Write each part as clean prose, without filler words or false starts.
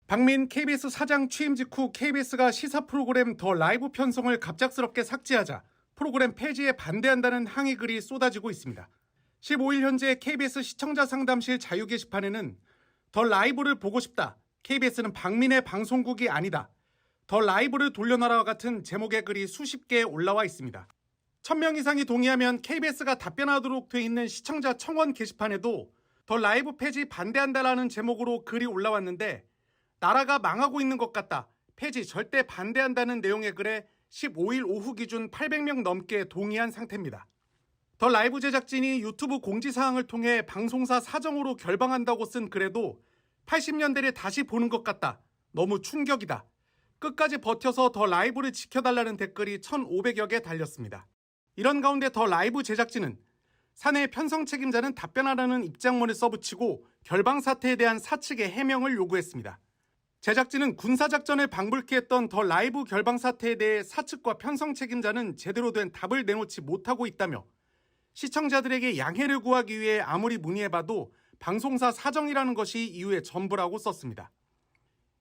박민 KBS 사장 취임 직후 KBS가 시사 프로그램 더 라이브 편성을 갑작스럽게 삭제하자 프로그램 폐지에 반대한다는 항의 글이 쏟아지고 있습니다. 15일 현재 KBS 시청자 상담실 자유 게시판에는 더 라이브를 보고 싶다. KBS는 박민의 방송국이 아니다. 더 라이브를 돌려놔라와 같은 제목의 글이 수십 개 올라와 있습니다. 1000명 이상이 동의하면 KBS가 답변하도록 돼 있는 시청자 청원 게시판에도 더 라이브 폐지 반대한다라는 제목으로 글이 올라왔는데 나라가 망하고 있는 것 같다. 폐지 절대 반대한다는 내용의 글에 15일 오후 기준 800명 넘게 동의한 상태입니다. 더 라이브 제작진이 유튜브 공지사항을 통해 방송사 사정으로 결방한다고 쓴 글에도 80년대를 다시 보는 것 같다. 너무 충격이다. 끝까지 버텨서 더 라이브를 지켜달라는 댓글이 1,500여 개 달렸습니다. 이런 가운데 더 라이브 제작진은 사내 편성 책임자는 답변하라는 입장문을 써붙이고 결방 사태에 대한 사측의 해명을 요구했습니다. 제작진은 군사작전을 방불케 했던 더 라이브 결방 사태에 대해 사측과 편성 책임자는 제대로 된 답을 내놓지 못하고 있다며 시청자들에게 양해를 구하기 위해 아무리 문의해봐도 방송사 사정이라는 것이 이유의 전부라고 썼습니다.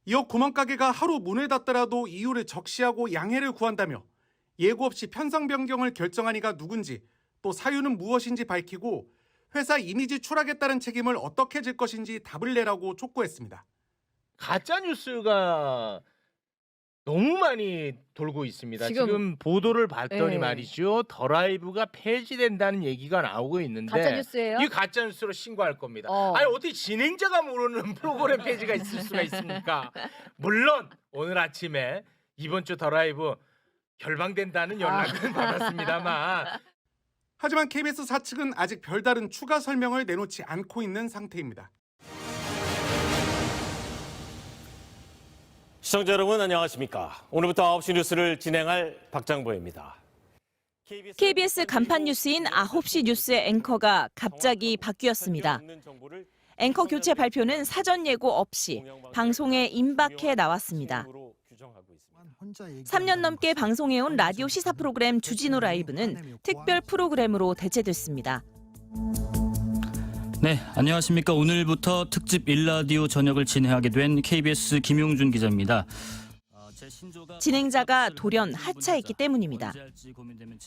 이어 구멍가게가 하루 문을 닫더라도 이유를 적시하고 양해를 구한다며 예고 없이 편성 변경을 결정한 이가 누군지 또 사유는 무엇인지 밝히고 회사 이미지 추락에 따른 책임을 어떻게 질 것인지 답을 내라고 촉구했습니다. 가짜 뉴스가 너무 많이 돌고 있습니다. 지금 보도를 봤더니 말이죠. 더 라이브가 폐지된다는 얘기가 나오고 있는데 가짜 뉴스예요? 이 가짜 뉴스로 신고할 겁니다. 아니 어떻게 진행자가 모르는 프로그램 폐지가 있을 수가 있습니까? 물론 오늘 아침에 이번 주 더 라이브 결방된다는 연락을 받았습니다만 하지만 KBS 사측은 아직 별다른 추가 설명을 내놓지 않고 있는 상태입니다. 시청자 여러분 안녕하십니까? 오늘부터 9시 뉴스를 진행할 박장보입니다. KBS 간판 뉴스인 9시 뉴스의 앵커가 갑자기 바뀌었습니다. 앵커 교체 발표는 사전 예고 없이 방송에 임박해 나왔습니다. 3년 넘게 방송해온 라디오 시사 프로그램 주진우 라이브는 특별 프로그램으로 대체됐습니다. 네, 안녕하십니까. 오늘부터 특집 일라디오 저녁을 진행하게 된 KBS 김용준 기자입니다. 진행자가 돌연 하차했기 때문입니다.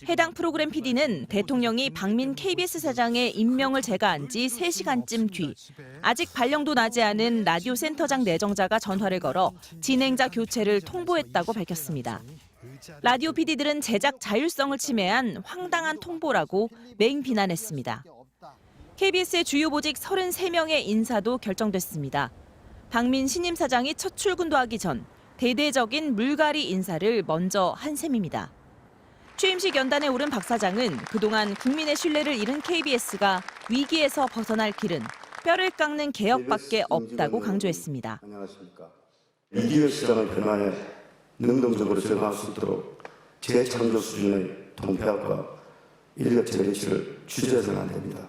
해당 프로그램 PD는 대통령이 박민 KBS 사장의 임명을 제거한 지 3시간쯤 뒤 아직 발령도 나지 않은 라디오 센터장 내정자가 전화를 걸어 진행자 교체를 통보했다고 밝혔습니다. 라디오 PD들은 제작 자율성을 침해한 황당한 통보라고 맹 비난했습니다. KBS의 주요 보직 33명의 인사도 결정됐습니다. 박민 신임 사장이 첫 출근도 하기 전 대대적인 물갈이 인사를 먼저 한 셈입니다. 취임식 연단에 오른 박 사장은 그동안 국민의 신뢰를 잃은 KBS가 위기에서 벗어날 길은 뼈를 깎는 개혁밖에 없다고 강조했습니다. 안녕하십니까. 미디어 시장의 변화에 능동적으로 적응할 수 있도록 재창조 수준의 통폐합과 인력 재배치를 취재해서는 안 됩니다.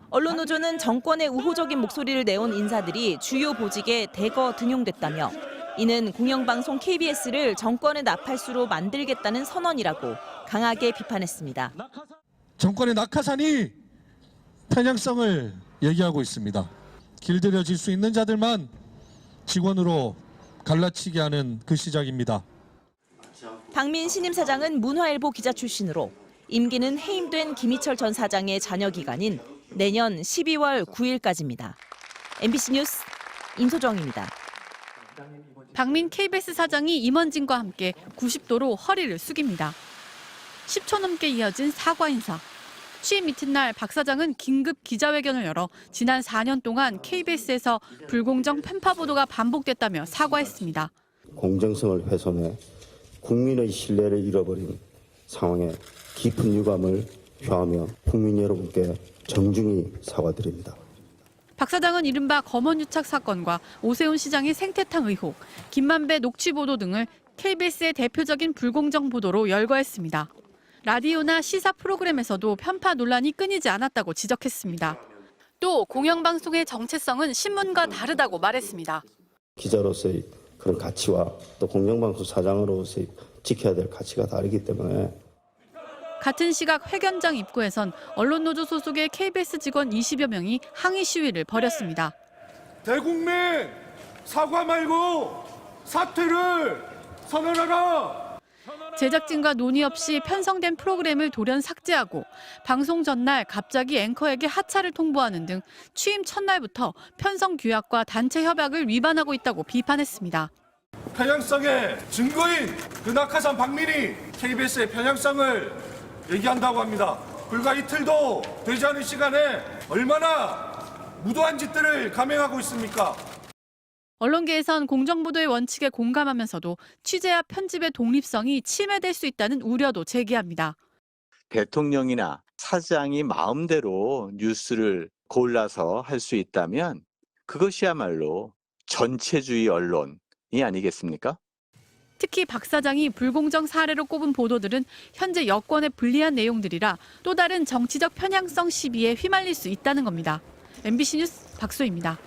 언론노조는 정권의 우호적인 목소리를 내온 인사들이 주요 보직에 대거 등용됐다며 이는 공영방송 KBS를 정권의 나팔수로 만들겠다는 선언이라고 강하게 비판했습니다. 정권의 낙하산이 편향성을 얘기하고 있습니다. 길들여질 수 있는 자들만 직원으로 갈라치게 하는 그 시작입니다. 박민 신임 사장은 문화일보 기자 출신으로 임기는 해임된 김희철 전 사장의 잔여 기간인 내년 12월 9일까지입니다. MBC 뉴스 임소정입니다. 박민 KBS 사장이 임원진과 함께 90도로 허리를 숙입니다. 10초 넘게 이어진 사과 인사. 취임 이튿날 박 사장은 긴급 기자회견을 열어 지난 4년 동안 KBS에서 불공정 편파 보도가 반복됐다며 사과했습니다. 공정성을 훼손해 국민의 신뢰를 잃어버린 상황에 깊은 유감을 표하며 국민 여러분께 정중히 사과드립니다. 박 사장은 이른바 검언유착 사건과 오세훈 시장의 생태탕 의혹, 김만배 녹취 보도 등을 KBS의 대표적인 불공정 보도로 열거했습니다. 라디오나 시사 프로그램에서도 편파 논란이 끊이지 않았다고 지적했습니다. 또 공영방송의 정체성은 신문과 다르다고 말했습니다. 기자로서의 그런 가치와 또 공영방송 사장으로서의 지켜야 될 가치가 다르기 때문에 같은 시각 회견장 입구에선 언론노조 소속의 KBS 직원 20여 명이 항의 시위를 벌였습니다. 대국민 사과 말고 사퇴를 선언하라. 제작진과 논의 없이 편성된 프로그램을 돌연 삭제하고 방송 전날 갑자기 앵커에게 하차를 통보하는 등 취임 첫날부터 편성 규약과 단체 협약을 위반하고 있다고 비판했습니다. 편향성의 증거인 그 낙하산 박민이 KBS의 편향성을 얘기한다고 합니다. 불과 이틀도 되지 않은 시간에 얼마나 무도한 짓들을 감행하고 있습니까? 언론계에선 공정보도의 원칙에 공감하면서도 취재와 편집의 독립성이 침해될 수 있다는 우려도 제기합니다. 대통령이나 사장이 마음대로 뉴스를 골라서 할 수 있다면 그것이야말로 전체주의 언론이 아니겠습니까? 특히 박 사장이 불공정 사례로 꼽은 보도들은 현재 여권에 불리한 내용들이라 또 다른 정치적 편향성 시비에 휘말릴 수 있다는 겁니다. MBC 뉴스 박소희입니다.